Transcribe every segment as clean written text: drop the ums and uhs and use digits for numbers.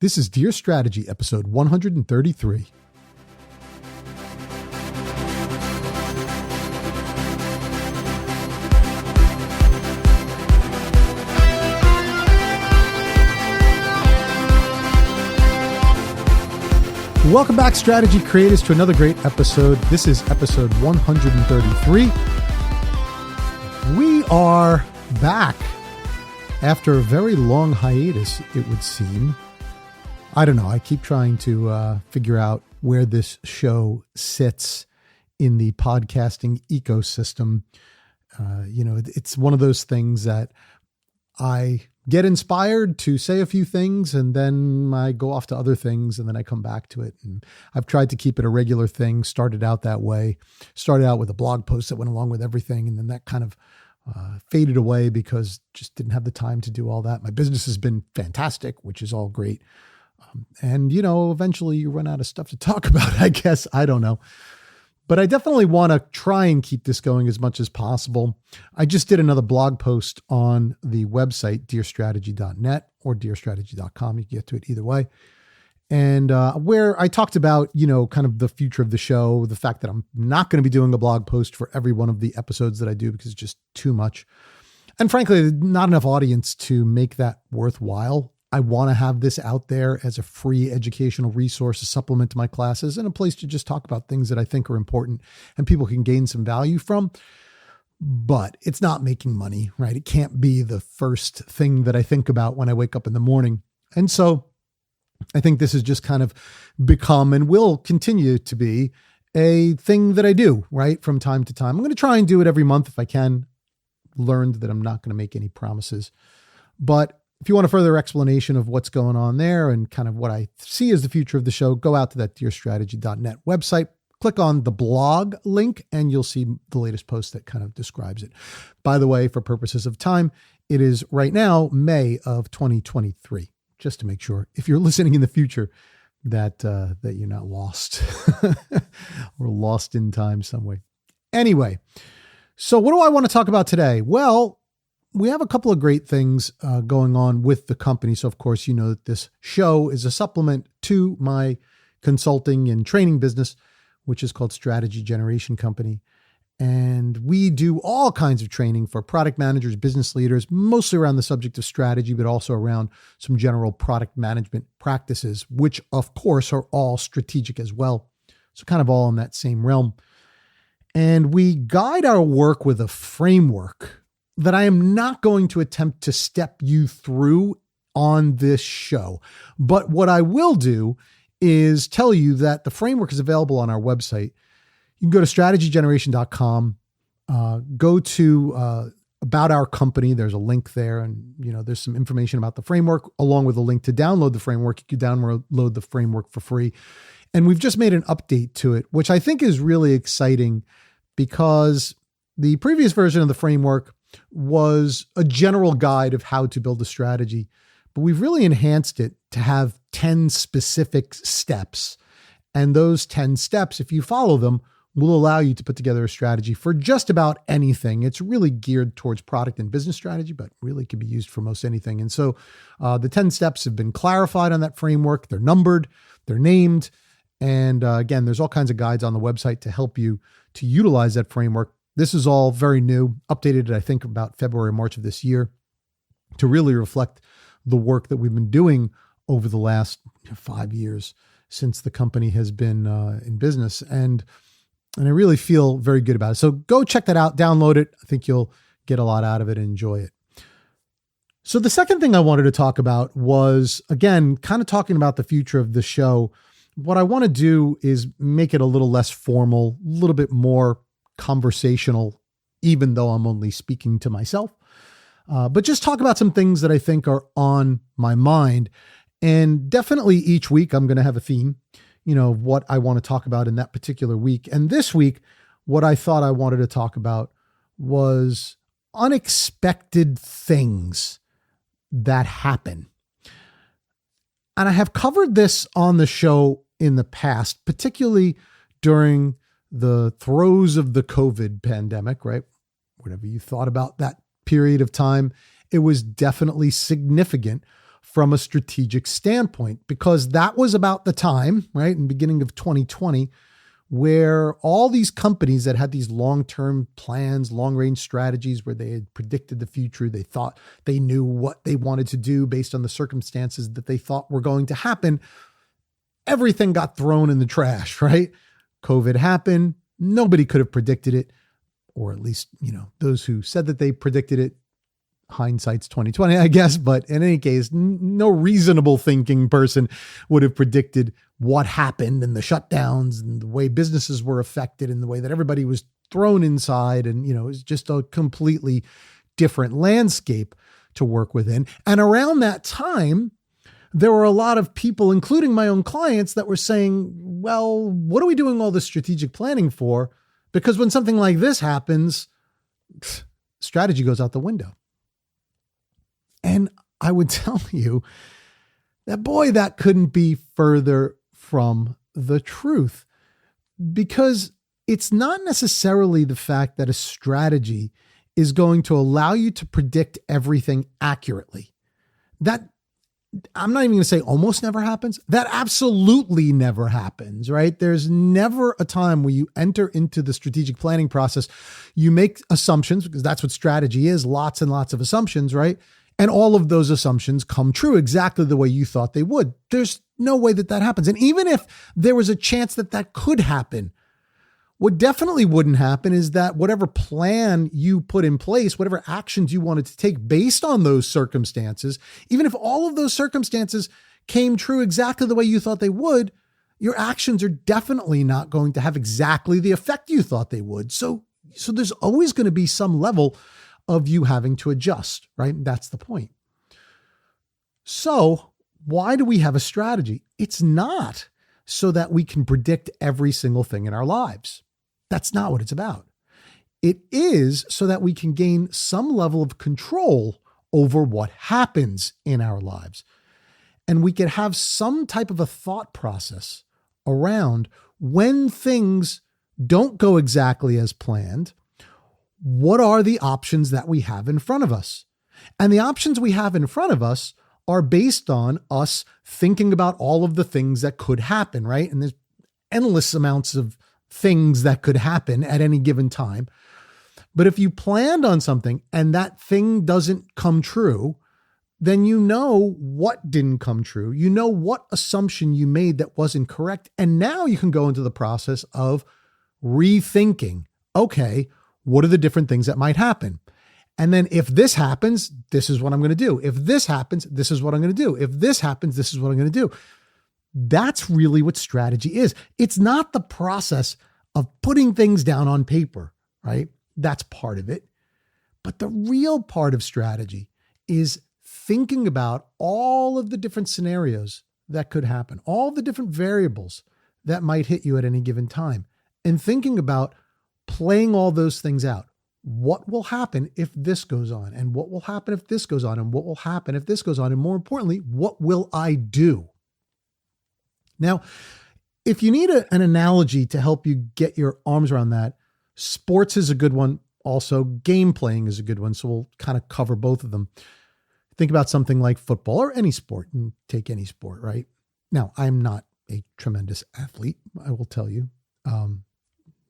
This is Dear Strategy, episode 133. Welcome back, strategy creators, to another great episode. This is episode 133. We are back after a very long hiatus, it would seem. I don't know. I keep trying to figure out where this show sits in the podcasting ecosystem. It's one of those things that I get inspired to say a few things and then I go off to other things and then I come back to it. And I've tried to keep it a regular thing, started out that way, started out with a blog post that went along with everything. And then that kind of faded away because just didn't have the time to do all that. My business has been fantastic, which is all great. And eventually you run out of stuff to talk about, I guess. I don't know. But I definitely want to try and keep this going as much as possible. I just did another blog post on the website, dearstrategy.net or dearstrategy.com. You can get to it either way. And where I talked about, kind of the future of the show, the fact that I'm not going to be doing a blog post for every one of the episodes that I do because it's just too much. And frankly, not enough audience to make that worthwhile. I want to have this out there as a free educational resource, a supplement to my classes, and a place to just talk about things that I think are important and people can gain some value from. But it's not making money, right? It can't be the first thing that I think about when I wake up in the morning. And so I think this has just kind of become and will continue to be a thing that I do, right? From time to time. I'm going to try and do it every month if I can. Learned that I'm not going to make any promises. But if you want a further explanation of what's going on there and kind of what I see as the future of the show, go out to that dearstrategy.net website, click on the blog link, and you'll see the latest post that kind of describes it. By the way, for purposes of time, it is right now May of 2023, just to make sure if you're listening in the future that you're not lost or lost in time some way. Anyway, so what do I want to talk about today? Well, we have a couple of great things going on with the company. So, of course, you know that this show is a supplement to my consulting and training business, which is called Strategy Generation Company. And we do all kinds of training for product managers, business leaders, mostly around the subject of strategy, but also around some general product management practices, which, of course, are all strategic as well. So kind of all in that same realm. And we guide our work with a framework that I am not going to attempt to step you through on this show. But what I will do is tell you that the framework is available on our website. You can go to strategygeneration.com, go to about our company. There's a link there and, there's some information about the framework along with a link to download the framework. You can download the framework for free. And we've just made an update to it, which I think is really exciting because the previous version of the framework was a general guide of how to build a strategy, but we've really enhanced it to have 10 specific steps. And those 10 steps, if you follow them, will allow you to put together a strategy for just about anything. It's really geared towards product and business strategy, but really can be used for most anything. And so the 10 steps have been clarified on that framework. They're numbered, they're named. And again, there's all kinds of guides on the website to help you to utilize that framework. This is all very new, updated, I think, about February, March of this year to really reflect the work that we've been doing over the last 5 years since the company has been in business. And I really feel very good about it. So go check that out, download it. I think you'll get a lot out of it and enjoy it. So the second thing I wanted to talk about was, again, kind of talking about the future of the show. What I want to do is make it a little less formal, a little bit more conversational, even though I'm only speaking to myself, but just talk about some things that I think are on my mind. And definitely each week I'm going to have a theme, what I want to talk about in that particular week. And this week, what I thought I wanted to talk about was unexpected things that happen. And I have covered this on the show in the past, particularly during the throes of the COVID pandemic, right? Whatever you thought about that period of time, it was definitely significant from a strategic standpoint, because that was about the time, right, in the beginning of 2020, where all these companies that had these long-term plans, long-range strategies where they had predicted the future, they thought they knew what they wanted to do based on the circumstances that they thought were going to happen, everything got thrown in the trash, right? COVID happened. Nobody could have predicted it, or at least, those who said that they predicted it, hindsight's 2020, I guess. But in any case, no reasonable thinking person would have predicted what happened and the shutdowns and the way businesses were affected and the way that everybody was thrown inside. And, it was just a completely different landscape to work within. And around that time, there were a lot of people, including my own clients, that were saying, well, what are we doing all this strategic planning for? Because when something like this happens, strategy goes out the window. And I would tell you that, boy, that couldn't be further from the truth, because it's not necessarily the fact that a strategy is going to allow you to predict everything accurately. That, I'm not even going to say almost never happens. That absolutely never happens, right? There's never a time where you enter into the strategic planning process, you make assumptions, because that's what strategy is, lots and lots of assumptions, right? And all of those assumptions come true exactly the way you thought they would. There's no way that that happens. And even if there was a chance that that could happen, what definitely wouldn't happen is that whatever plan you put in place, whatever actions you wanted to take based on those circumstances, even if all of those circumstances came true exactly the way you thought they would, your actions are definitely not going to have exactly the effect you thought they would. So there's always going to be some level of you having to adjust, right? That's the point. So why do we have a strategy? It's not so that we can predict every single thing in our lives. That's not what it's about. It is so that we can gain some level of control over what happens in our lives. And we can have some type of a thought process around when things don't go exactly as planned. What are the options that we have in front of us? And the options we have in front of us are based on us thinking about all of the things that could happen, right? And there's endless amounts of things that could happen at any given time. But if you planned on something and that thing doesn't come true, then you know what didn't come true. You know what assumption you made that wasn't correct. And now you can go into the process of rethinking, okay, what are the different things that might happen? And then if this happens, this is what I'm going to do. If this happens, this is what I'm going to do. If this happens, this is what I'm going to do. That's really what strategy is. It's not the process of putting things down on paper, right? That's part of it. But the real part of strategy is thinking about all of the different scenarios that could happen, all the different variables that might hit you at any given time, and thinking about playing all those things out. What will happen if this goes on? And what will happen if this goes on? And what will happen if this goes on? And more importantly, what will I do? Now, if you need an analogy to help you get your arms around that, sports is a good one. Also, game playing is a good one. So we'll kind of cover both of them. Think about something like football or any sport, and take any sport, right? Now, I'm not a tremendous athlete, I will tell you.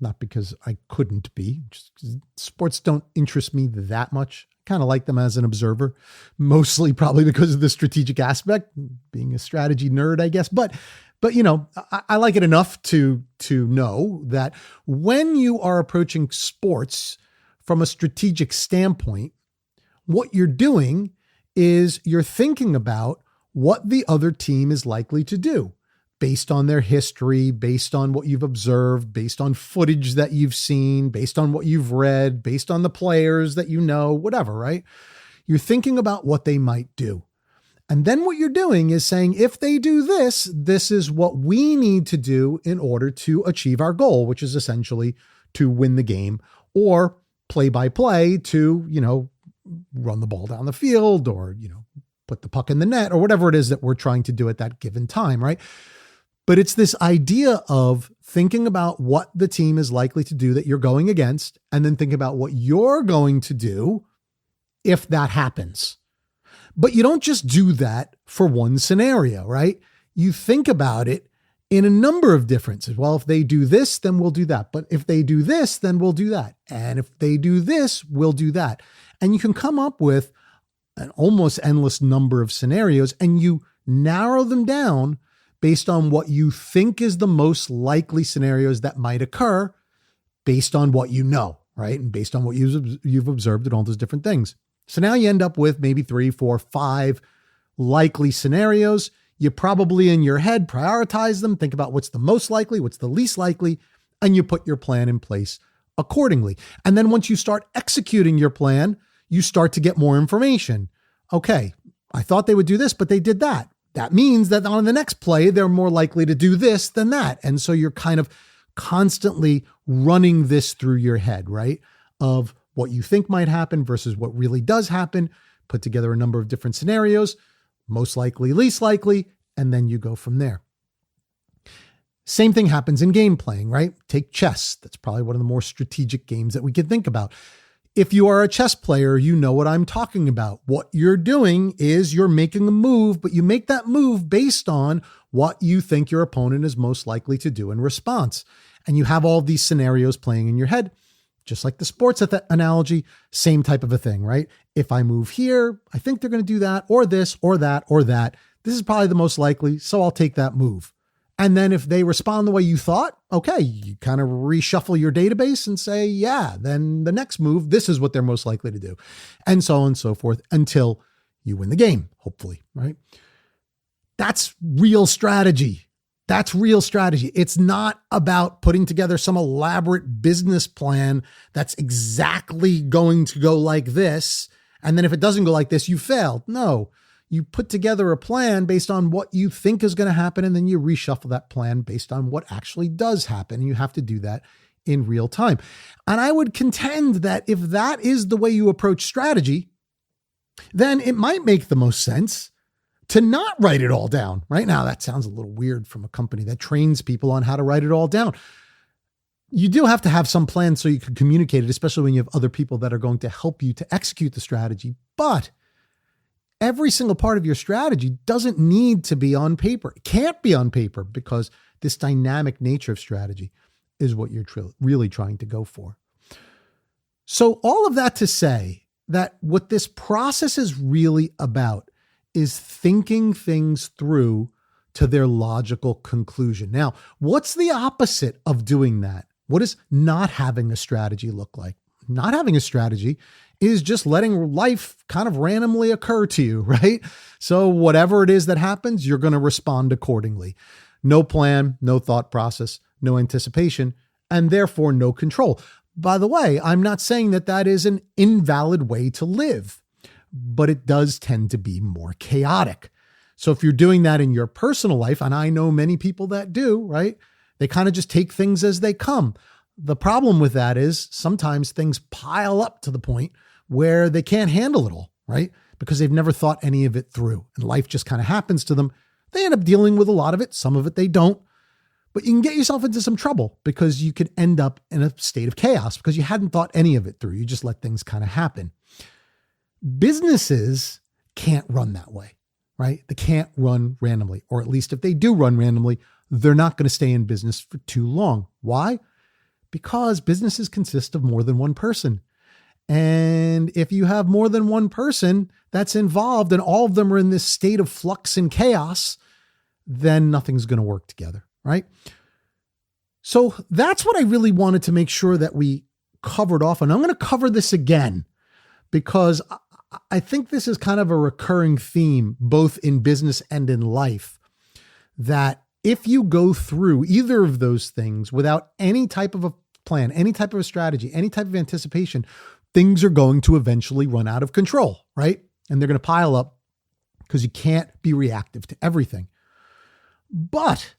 Not because I couldn't be, just 'cause sports don't interest me that much. Kind of like them as an observer, mostly probably because of the strategic aspect, being a strategy nerd, I guess. But I like it enough to know that when you are approaching sports from a strategic standpoint, what you're doing is you're thinking about what the other team is likely to do, based on their history, based on what you've observed, based on footage that you've seen, based on what you've read, based on the players that you know, whatever, right? You're thinking about what they might do. And then what you're doing is saying, if they do this, this is what we need to do in order to achieve our goal, which is essentially to win the game, or play by play to, run the ball down the field, or, put the puck in the net, or whatever it is that we're trying to do at that given time, right? But it's this idea of thinking about what the team is likely to do that you're going against, and then think about what you're going to do if that happens. But you don't just do that for one scenario, right? You think about it in a number of differences. Well, if they do this, then we'll do that. But if they do this, then we'll do that. And if they do this, we'll do that. And you can come up with an almost endless number of scenarios, and you narrow them down based on what you think is the most likely scenarios that might occur based on what you know, right? And based on what you've observed and all those different things. So now you end up with maybe 3, 4, 5 likely scenarios. You probably in your head prioritize them, think about what's the most likely, what's the least likely, and you put your plan in place accordingly. And then once you start executing your plan, you start to get more information. Okay, I thought they would do this, but they did that. That means that on the next play, they're more likely to do this than that. And so you're kind of constantly running this through your head, right? Of what you think might happen versus what really does happen. Put together a number of different scenarios, most likely, least likely, and then you go from there. Same thing happens in game playing, right? Take chess. That's probably one of the more strategic games that we can think about. If you are a chess player, you know what I'm talking about. What you're doing is you're making a move, but you make that move based on what you think your opponent is most likely to do in response. And you have all these scenarios playing in your head, just like the sports analogy, same type of a thing, right? If I move here, I think they're going to do that, or this, or that, or that. This is probably the most likely, so I'll take that move. And then if they respond the way you thought, okay, you kind of reshuffle your database and say, yeah, then the next move, this is what they're most likely to do. And so on and so forth until you win the game, hopefully, right? That's real strategy. That's real strategy. It's not about putting together some elaborate business plan that's exactly going to go like this. And then if it doesn't go like this, you failed. No. You put together a plan based on what you think is going to happen, and then you reshuffle that plan based on what actually does happen. And you have to do that in real time. And I would contend that if that is the way you approach strategy, then it might make the most sense to not write it all down. Right now, that sounds a little weird from a company that trains people on how to write it all down. You do have to have some plan so you can communicate it, especially when you have other people that are going to help you to execute the strategy. But every single part of your strategy doesn't need to be on paper. It can't be on paper because this dynamic nature of strategy is what you're really trying to go for. So all of that to say that what this process is really about is thinking things through to their logical conclusion. Now, what's the opposite of doing that? What does not having a strategy look like? Not having a strategy is just letting life kind of randomly occur to you, right? So whatever it is that happens, you're going to respond accordingly. No plan, no thought process, no anticipation, and therefore no control. By the way, I'm not saying that that is an invalid way to live, but it does tend to be more chaotic. So if you're doing that in your personal life, and I know many people that do, right? They kind of just take things as they come. The problem with that is sometimes things pile up to the point where they can't handle it all, right? Because they've never thought any of it through and life just kind of happens to them. They end up dealing with a lot of it. Some of it they don't, but you can get yourself into some trouble because you could end up in a state of chaos because you hadn't thought any of it through. You just let things kind of happen. Businesses can't run that way, right? They can't run randomly, or at least if they do run randomly, they're not going to stay in business for too long. Why? Because businesses consist of more than one person. And if you have more than one person that's involved and all of them are in this state of flux and chaos, then nothing's going to work together, right? So that's what I really wanted to make sure that we covered off. And I'm going to cover this again because I think this is kind of a recurring theme, both in business and in life, that if you go through either of those things without any type of a plan, any type of a strategy, any type of anticipation, things are going to eventually run out of control, right? And they're going to pile up because you can't be reactive to everything. But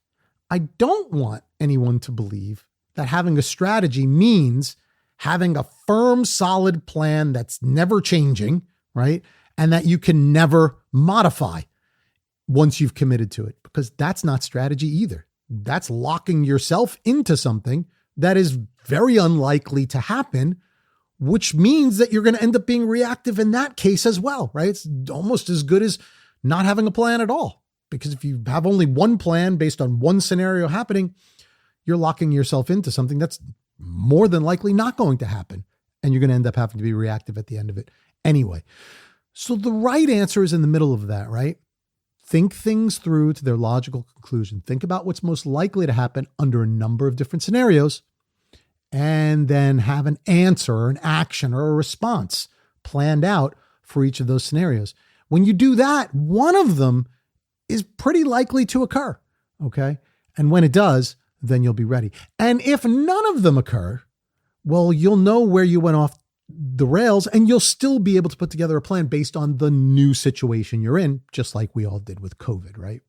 I don't want anyone to believe that having a strategy means having a firm, solid plan that's never changing, right? And that you can never modify once you've committed to it, because that's not strategy either. That's locking yourself into something that is very unlikely to happen which means that you're going to end up being reactive in that case as well, right? It's almost as good as not having a plan at all, because if you have only one plan based on one scenario happening, you're locking yourself into something that's more than likely not going to happen. And you're going to end up having to be reactive at the end of it anyway. So the right answer is in the middle of that, right? Think things through to their logical conclusion. Think about what's most likely to happen under a number of different scenarios, and then have an answer or an action or a response planned out for each of those scenarios. When you do that, one of them is pretty likely to occur, okay? And when it does, then you'll be ready. And if none of them occur, well, you'll know where you went off the rails, and you'll still be able to put together a plan based on the new situation you're in, just like we all did with COVID, right?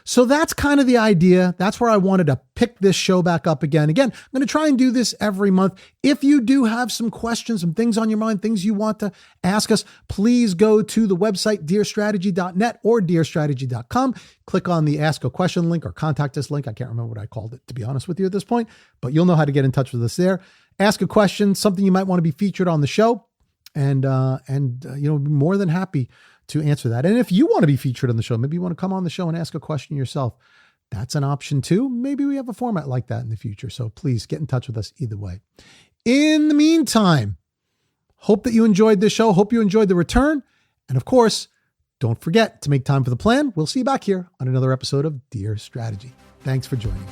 So that's kind of the idea. That's where I wanted to pick this show back up again. Again, I'm going to try and do this every month. If you do have some questions, some things on your mind, things you want to ask us, please go to the website, dearstrategy.net or dearstrategy.com. Click on the Ask a Question link or Contact Us link. I can't remember what I called it, to be honest with you at this point, but you'll know how to get in touch with us there. Ask a question, something you might want to be featured on the show, and be more than happy to answer that. And if you want to be featured on the show, maybe you want to come on the show and ask a question yourself, that's an option too. Maybe we have a format like that in the future. So please get in touch with us either way. In the meantime, hope that you enjoyed this show. Hope you enjoyed the return. And of course, don't forget to make time for the plan. We'll see you back here on another episode of Dear Strategy. Thanks for joining.